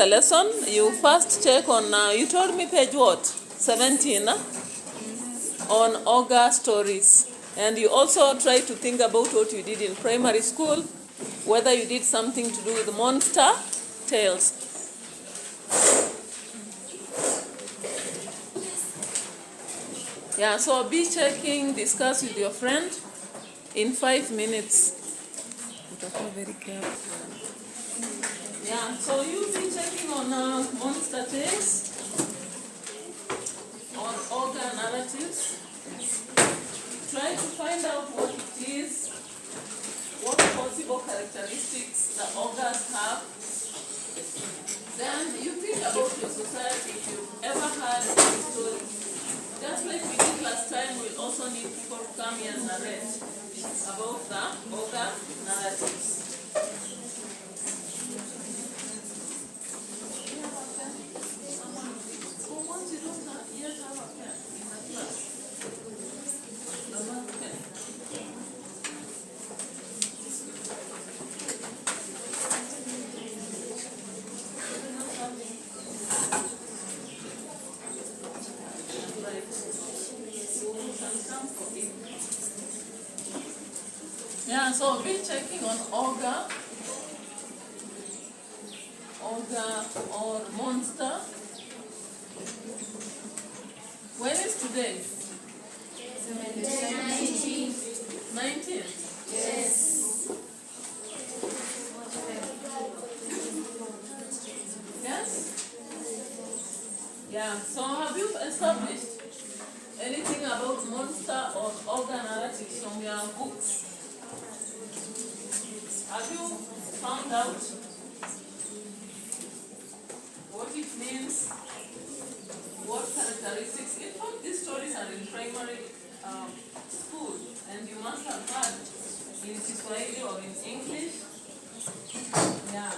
the lesson, you first check on, you told me page what? 17, on ogre stories. And you also try to think about what you did in primary school, whether you did something to do with monster tales. Yeah, so be checking, discuss with your friend in 5 minutes. Very careful. Yeah, so you'll be checking on monster tales, on ogre narratives. Try to find out what it is, what possible characteristics the ogres have. Then you think about your society if you've ever heard a story. Just like we did last time, we'll also need people to come here and narrate about the ogre narratives. Yeah, so be checking on ogre or monster. When is today? 19. Yes. Yes? Yeah, so have you established anything about monster or ogre narratives from your books? Have you found out what it means, what characteristics? In fact, these stories are in primary school, and you must have heard in Kiswahili or in English. Yeah.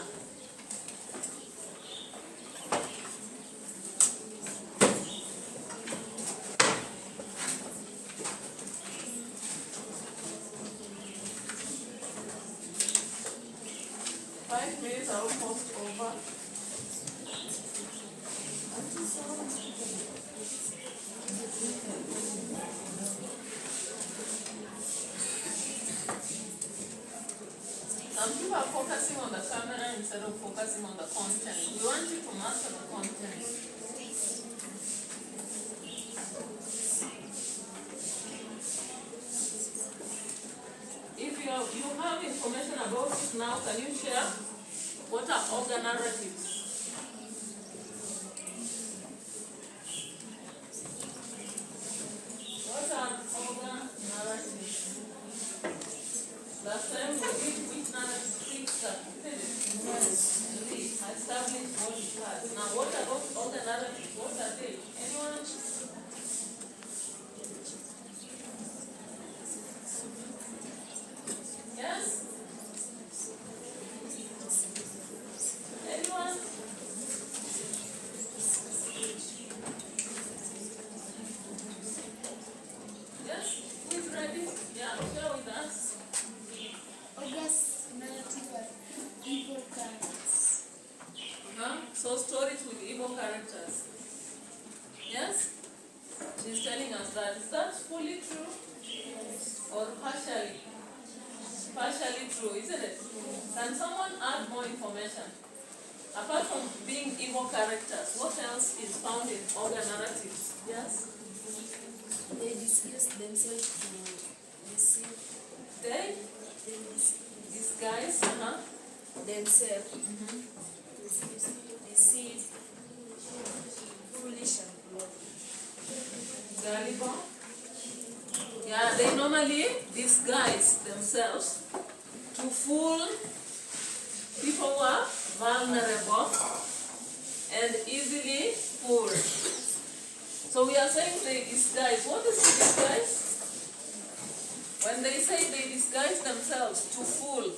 Are almost over. Some people are focusing on the camera instead of focusing on the content. We want you to master the content. If you have information about it now, can you share? What are ogre narratives? What are ogre narratives? Last time we did which narrative fix that? Yes. I established what it has. Now what about ogre narratives? What are they? Anyone? Yes? Anyone? Yes? Who is ready? Yeah, share with us. Ogre's narrative of evil characters. So stories with evil characters. Yes? She's telling us that. Is that fully true? Yes. Or partially? Partially true, isn't it? Can someone add more information? Apart from being evil characters, what else is found in ogre narratives? Yes? They disguise themselves to deceive. They disguise themselves to deceive foolish and gullible. Yeah, they normally disguise themselves to fool people who are vulnerable and easily fooled. So we are saying they disguise. What is to disguise? When they say they disguise themselves to fool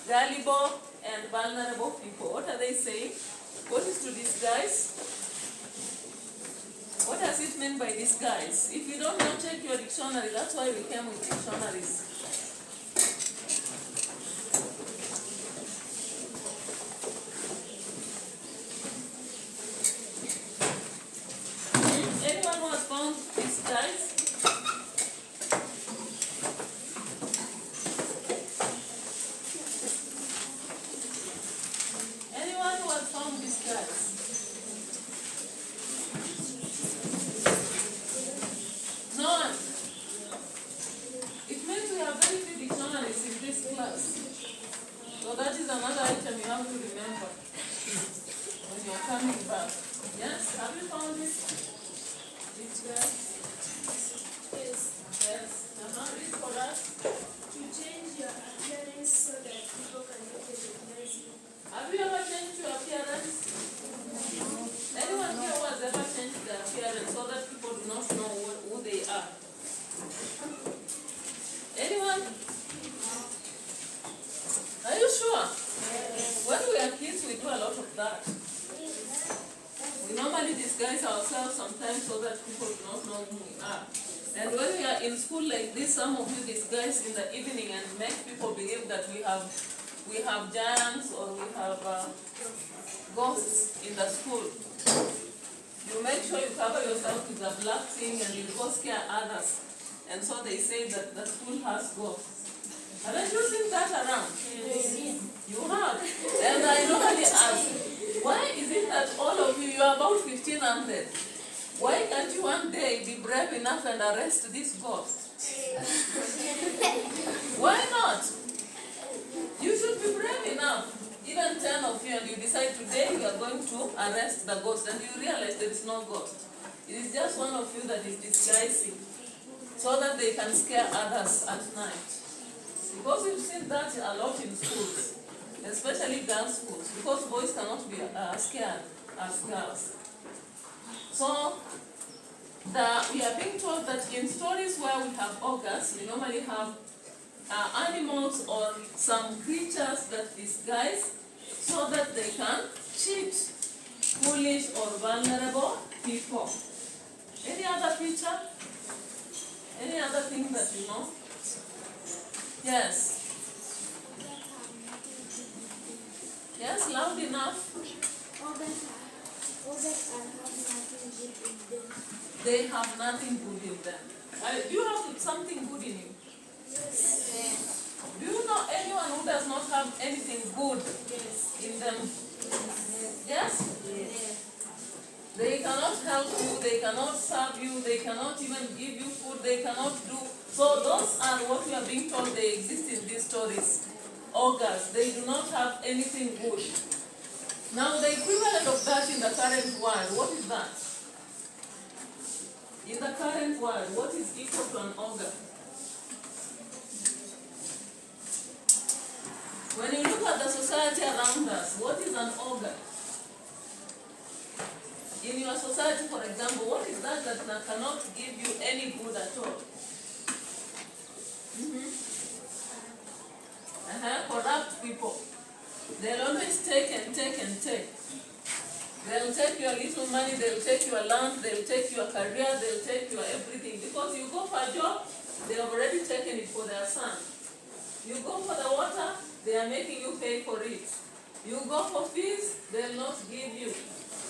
gullible and vulnerable people, what are they saying? What is to disguise? What does it mean by disguise? If you don't know, check your dictionary. That's why we came with dictionaries. guys? No one. It means we have very few dictionaries in this class. So that is another item you have to remember when you are coming back. Yes, have you found it? This guy? Yes. Yes. Read for us. To change your appearance so that people can recognize you. Have you ever changed your appearance? Anyone here who has ever changed their appearance so that people do not know who they are? Anyone? Are you sure? When we are kids, we do a lot of that. We normally disguise ourselves sometimes so that people do not know who we are. And when we are in school like this, some of you disguise in the evening and make people believe that we have giants or we have ghosts in the school. You make sure you cover yourself with a black thing and you go scare others. And so they say that the school has ghosts. Haven't you seen that around? Yes. You have. And I normally ask, why is it that all of you are about 1,500? Why can't you one day be brave enough and arrest this ghost? Why not? You should be brave enough. Even 10 of you, and you decide today you are going to arrest the ghost, and you realize there is no ghost. It is just one of you that is disguising so that they can scare others at night. Because we've seen that a lot in schools, especially girls' schools, because boys cannot be scared as girls. So, we are being told that in stories where we have ogres, we normally have animals or some creatures that disguise so that they can cheat foolish or vulnerable people. Any other picture? Any other thing that you know? Yes. Yes, loud enough. They have nothing good in them. Do you have something good in you? Yes. Do you know anyone who does not have anything good in them? Yes? They cannot help you, they cannot serve you, they cannot even give you food, they cannot do. So those are what we are being told they exist in these stories. Ogres, they do not have anything good. Now the equivalent of that in the current world, what is that? In the current world, what is equal to an ogre? When you look at the society around us, what is an ogre? In your society, for example, what is that cannot give you any good at all? Corrupt people. They'll always take and take and take. They'll take your little money, they'll take your land, they'll take your career, they'll take your everything. Because you go for a job, they have already taken it for their son. You go for the water, they are making you pay for it. You go for fees, they'll not give you.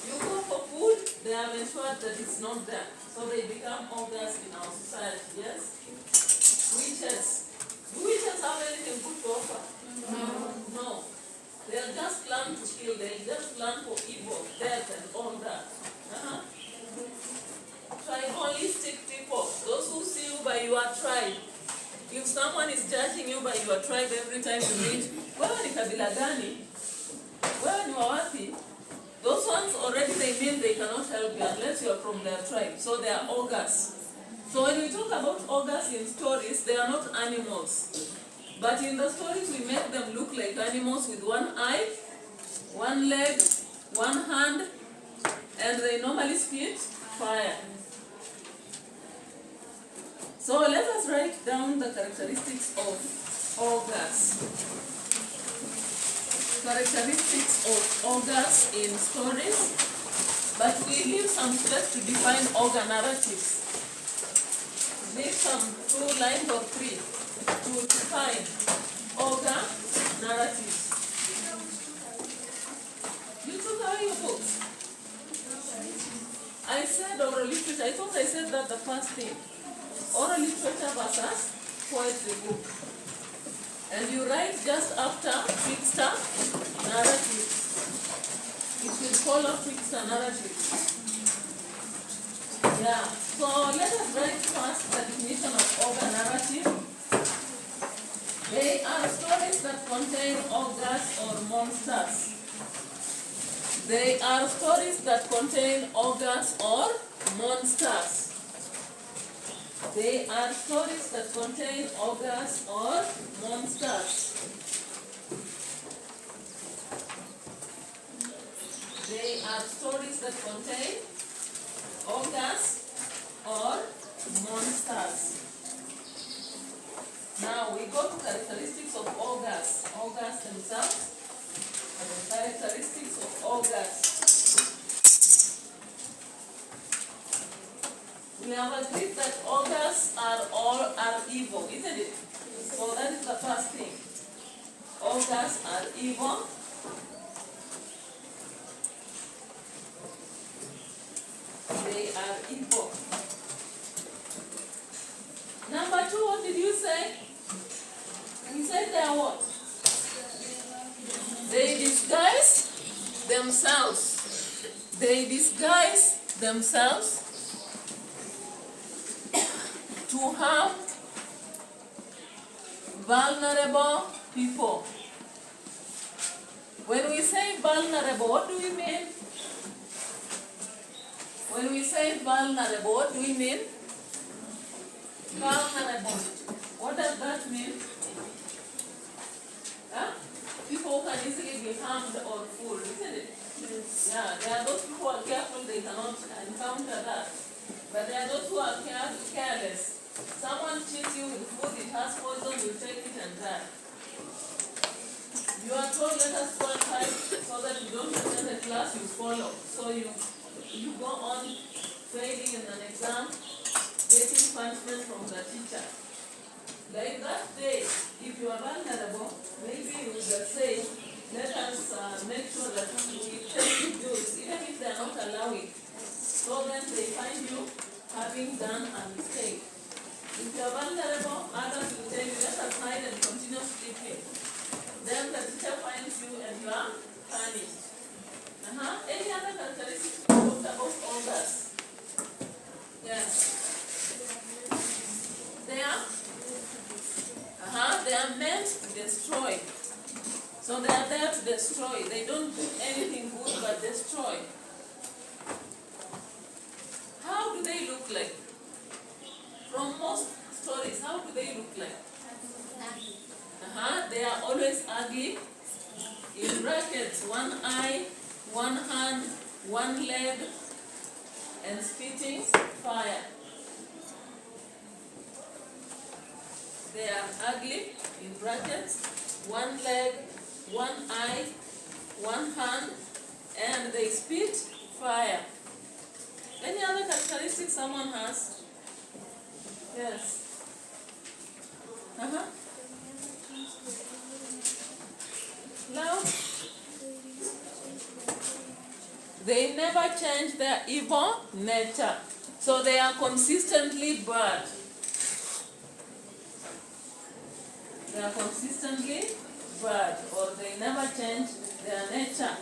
You go for food, they have ensured that it's not there. So they become ogres in our society, yes? Witches. Do witches have anything good to offer? No. They'll just plan to kill, they'll just plan for evil, death and all that. Tribalistic people, those who see you by your tribe. If someone is judging you by your tribe every time you meet, wewe ni kabila gani? Wewe ni wa wapi? Those ones already they mean they cannot help you unless you are from their tribe. So they are ogres. So when we talk about ogres in stories, they are not animals. But in the stories we make them look like animals with one eye, one leg, one hand, and they normally spit fire. So let us write down the characteristics of ogres. Characteristics of ogres in stories, but we leave some space to define ogre narratives. Leave some 2 lines or 3 to define ogre narratives. You took away your books. I said oral literature. I thought I said that the first thing. Oral literature versus poetry book. And you write just after trickster narrative. It will follow trickster narrative. Yeah, so let us write first the definition of ogre narrative. They are stories that contain ogres or monsters. They are stories that contain ogres or monsters. They are stories that contain ogres or monsters. They are stories that contain ogres or monsters. Now we go to characteristics of ogres. Ogres themselves. Characteristics of ogres. We have agreed that ogres are evil, isn't it? So that is the first thing. Ogres are evil. They are evil. Number two, what did you say? You said they are what? They disguise themselves. They disguise themselves to harm vulnerable people. When we say vulnerable, what do we mean? When we say vulnerable, what do we mean? Vulnerable. What does that mean? Huh? People can easily be harmed or fooled, isn't it? Yes. Yeah, there are those people who are careful, they cannot encounter that. But there are those who are careless. Someone cheats you with food, it has poison, you take it and die. You are told, let us go and hide so that you don't attend the class, you follow. So you go on failing in an exam, getting punishment from the teacher. Like that day, if you are vulnerable, maybe you will say, let us make sure that we take juice, even if they are not allowing. So then they find you having done a mistake. If you are vulnerable, others will tell you, let us hide and continue sleeping. Then the teacher finds you and you are punished. Any other characteristics about ogres? Yes. They are meant to destroy. So they are there to destroy. They don't do anything good but destroy. How do they look like? From most stories, how do they look like? They are always ugly. In brackets, one eye, one hand, one leg, and spitting fire. They are ugly, in brackets, one leg, one eye, one hand, and they spit fire. Any other characteristics someone has? Yes. Now, they never change their evil nature. So they are consistently bad. They are consistently bad, or they never change their nature.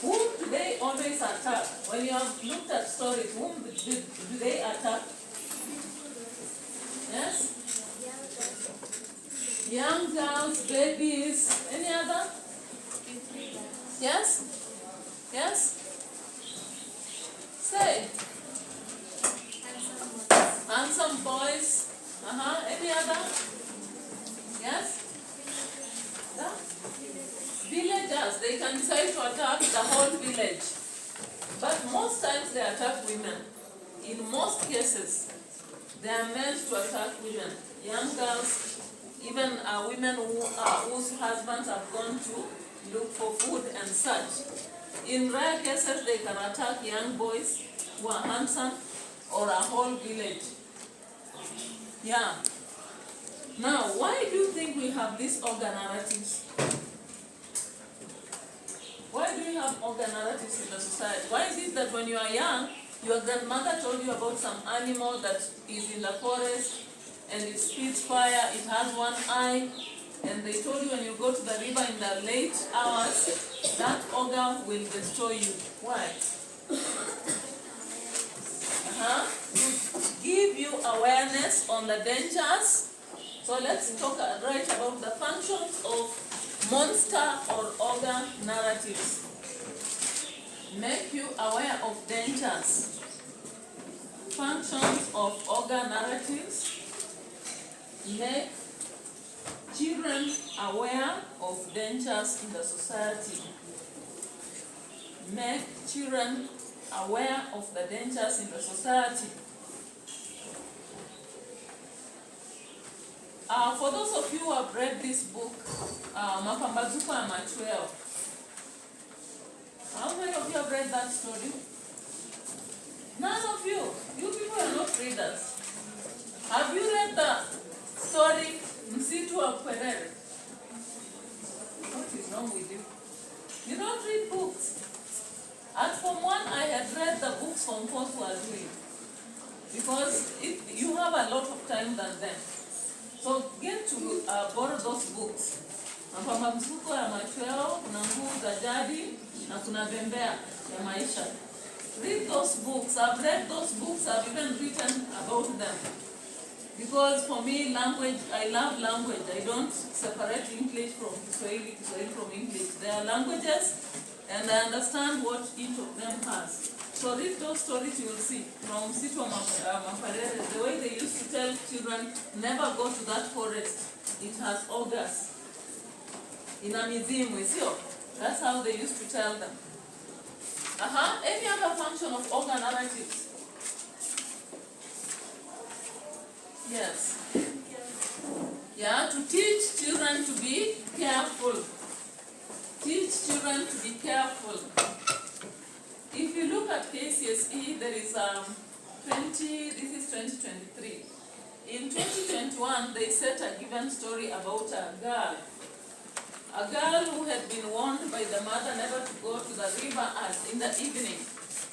Whom do they always attack? When you have looked at stories, whom do they attack? Yes? Young girls, babies, any other? Yes? Yes? Say. Handsome boys. Any other? Yes? Yeah? Villagers, they can decide to attack the whole village. But most times they attack women. In most cases, they are meant to attack women. Young girls, even women whose husbands have gone to look for food and such. In rare cases, they can attack young boys who are handsome or a whole village. Yeah. Now, why do you think we have these ogre narratives? Why do we have ogre narratives in the society? Why is it that when you are young, your grandmother told you about some animal that is in the forest and it spits fire, it has one eye, And they told you when you go to the river in the late hours, that ogre will destroy you. Why? To give you awareness on the dangers. So let's talk right about the functions of monster or ogre narratives. Make you aware of dangers. Functions of ogre narratives. Make children aware of dangers in the society. Make children aware of the dangers in the society. For those of you who have read this book, Mapambazuko ya Machweo, how many of you have read that story? None of you. You people are not readers. Have you read the story Msitu wa Perere? What is wrong with you? You don't read books. At Form 1, I had read the books Form 4 were doing. Because you have a lot of time than them. So get to borrow those books. Mapambazuko ya Machweo, kuna Nguvu za Jadi, na kuna Bembea ya Maisha. Read those books. I've read those books. I've even written about them. Because for me, language, I love language. I don't separate English from Kiswahili, Kiswahili from English. They are languages, and I understand what each of them has. So read those stories, you will see. From Msitu wa Maparere, the way they used to tell children, never go to that forest. It has ogres. In a museum, that's how they used to tell them. Any other function of ogre narratives? Yes. Yeah, to teach children to be careful. Teach children to be careful. If you look at KCSE, there is this is 2023. In 2021, they set a given story about a girl who had been warned by the mother never to go to the river in the evening.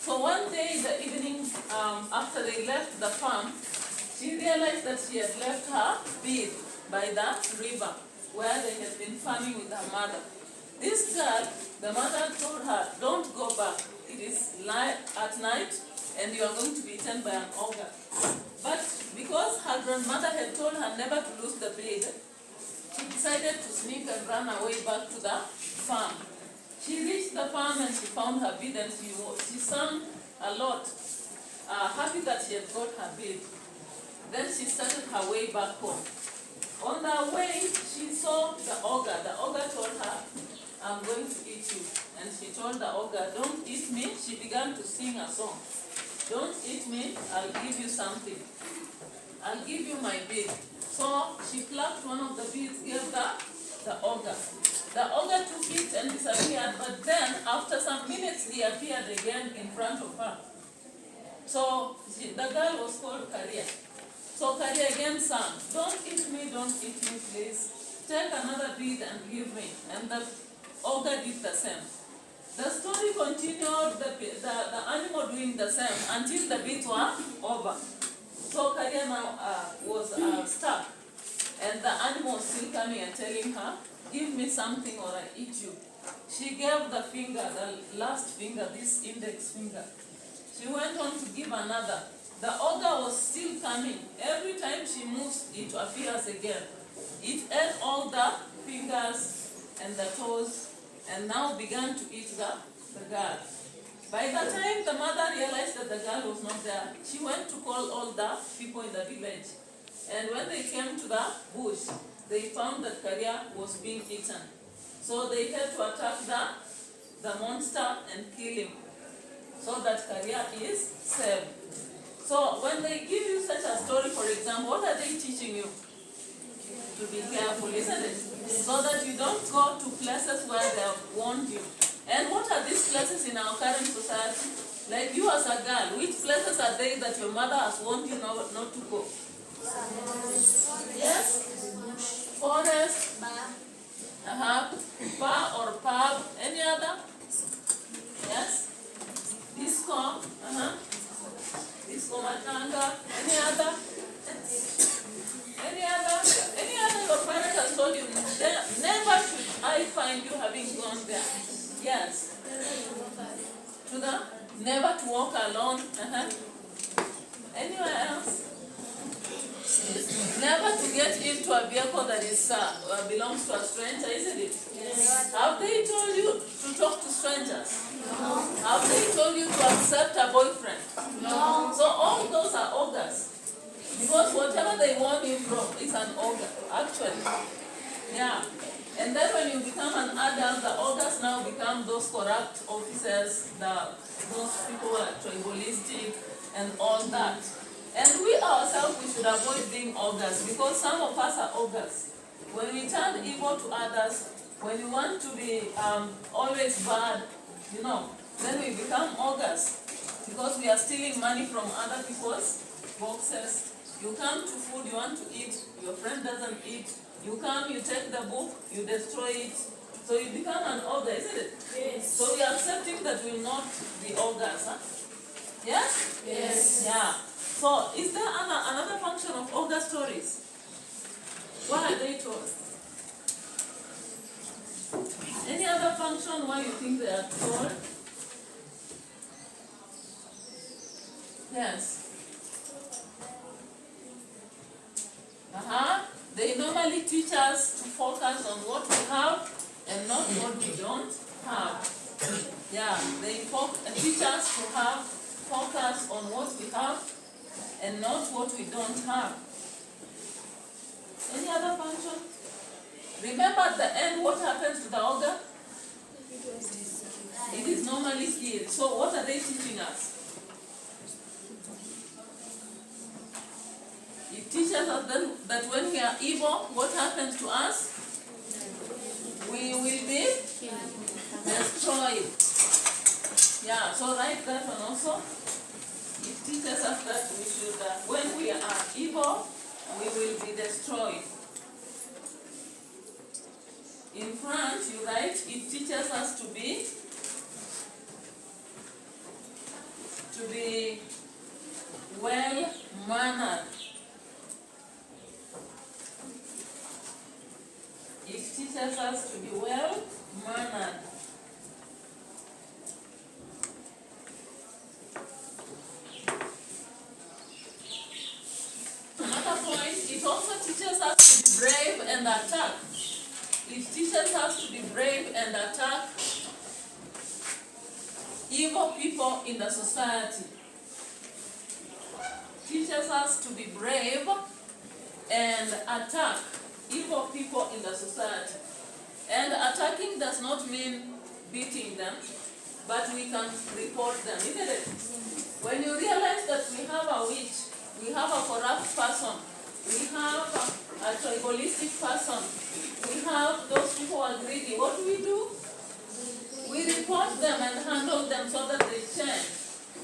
So one day in the evening, after they left the farm, she realized that she had left her bead by the river where they had been farming with her mother. This girl, the mother told her, don't go back. It is light at night and you are going to be eaten by an ogre. But because her grandmother had told her never to lose the bead, she decided to sneak and run away back to the farm. She reached the farm and she found her bead and she sang a lot, happy that she had got her bead. Then she started her way back home. On the way, she saw the ogre. The ogre told her, I'm going to eat you. And she told the ogre, don't eat me. She began to sing a song. Don't eat me, I'll give you something. I'll give you my bead. So she plucked one of the beads, gave the ogre. The ogre took it and disappeared, but then after some minutes he appeared again in front of her. So the girl was called Karia. So Karia again sang, don't eat me, please. Take another bead and give me. And the ogre did the same. The story continued, the animal doing the same until the beads were over. So Karia now was stuck. And the animal was still coming and telling her, give me something or I eat you. She gave the finger, the last finger, this index finger. She went on to give another. The ogre was still coming. Every time she moves, it appears again. It ate all the fingers and the toes and now began to eat the girl. By the time the mother realized that the girl was not there, she went to call all the people in the village. And when they came to the bush, they found that Karia was being eaten. So they had to attack the monster and kill him so that Karia is saved. So when they give you such a story, for example, what are they teaching you? To be careful, isn't it? So that you don't go to places where they have warned you. And what are these places in our current society? Like you as a girl, which places are they that your mother has warned you not to go? Yes? Forest? Bar or pub? Any other? Yes? Disco? Disco matanga? Any other? Any other? Any other your parents has told you Never to walk alone. Anywhere else? Never to get into a vehicle that is belongs to a stranger, isn't it? Yes. Have they told you to talk to strangers? No. Have they told you to accept a boyfriend? No. So all those are ogres. Because whatever they want you from is an ogre, actually. Yeah. And then when you become an adult, the ogres now become those corrupt officers, those people who are tribalistic and all that. And we ourselves, we should avoid being ogres, because some of us are ogres. When we turn evil to others, when we want to be always bad, then we become ogres, because we are stealing money from other people's boxes. You come to food, you want to eat, your friend doesn't eat. You come, you take the book, you destroy it. So you become an ogre, isn't it? Yes. So we are accepting that we will not be ogres, huh? Yes? Yes. Yeah. So is there another function of ogre stories? What are they told? Any other function why you think they are told? Yes. They normally teach us to focus on what we have and not what we don't have. Yeah, they teach us to have focus on what we have and not what we don't have. Any other function? Remember at the end what happens to the ogre? It is normally killed. So what are they teaching us? It teaches us that when we are evil, what happens to us? We will be destroyed. Yeah, so write that one also. It teaches us that we should, when we are evil, we will be destroyed. In front, you write, it teaches us to be well-mannered. It teaches us to be well-mannered. Another point, it also teaches us to be brave and attack. It teaches us to be brave and attack evil people in the society. Teaches us to be brave and attack evil people in the society. And attacking does not mean beating them, but we can report them, isn't it? When you realize that we have a witch, we have a corrupt person, we have a tribalistic person, we have those people who are greedy, what do? We report them and handle them so that they change.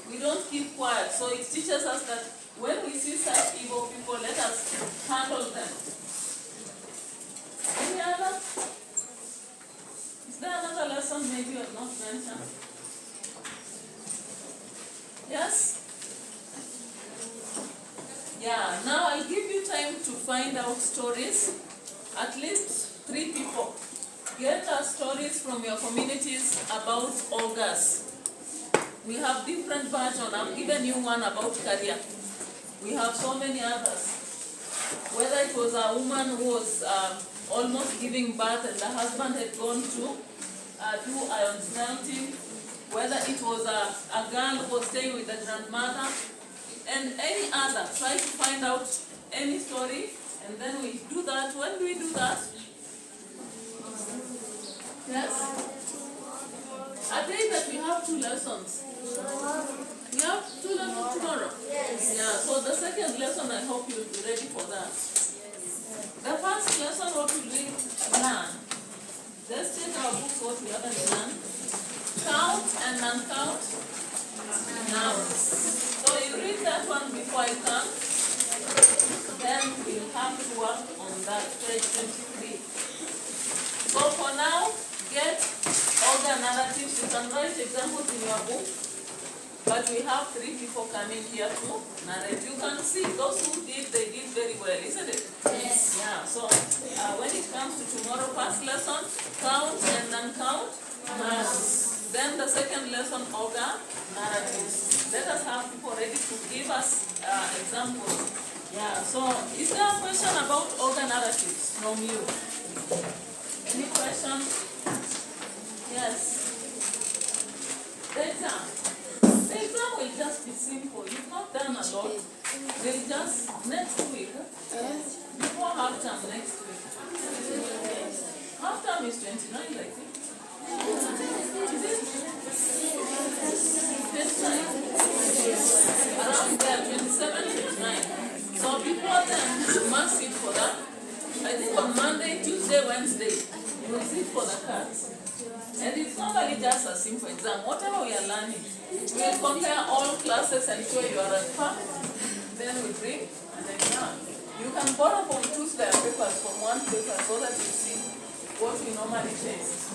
We don't keep quiet. So it teaches us that when we see such evil people, let us handle them. Any other? Is there another lesson maybe you have not mentioned? Yes? Yeah, now I'll give you time to find out stories. At least 3 people. Get us stories from your communities about ogres. We have different versions. I've given you one about career. We have so many others. Whether it was a woman who was almost giving birth and the husband had gone to do iron smelting, whether it was a girl who was staying with the grandmother, and any other. Try to find out any story, and then we do that. When do we do that? Yes? A day that we have 2 lessons. We have 2 lessons tomorrow? Yes. Yeah, so the second lesson, I hope you'll be ready for that. The first lesson, what will we learn? Let's take our books, what we haven't learned. Count and uncount nouns. So you read that one before I come. Then we'll have to work on that, page 23. So for now, get all the narratives. You can write examples in your book. But we have 3 people coming here to narrate. You can see those who did, they did very well, isn't it? Yes. Yeah, so when it comes to tomorrow, first lesson, count and uncount nouns. Then the second lesson, ogre narratives. Let us have people ready to give us examples. Yeah, so is there a question about ogre narratives from you? Any question? Yes. The exam. The exam will just be simple. You've not done a lot. They'll just next week. Before half term next week. Half term is 29, I think. Is it? 29. Around there, 27, 29. So before then, you must sit for that. I think on Monday, Tuesday, Wednesday, you will sit for the cards. And it's not only just a simple exam. Whatever we are learning, we will compare all classes and show you are at par. Then we bring an exam. You can borrow from Tuesday papers from one paper so that you see what we normally test.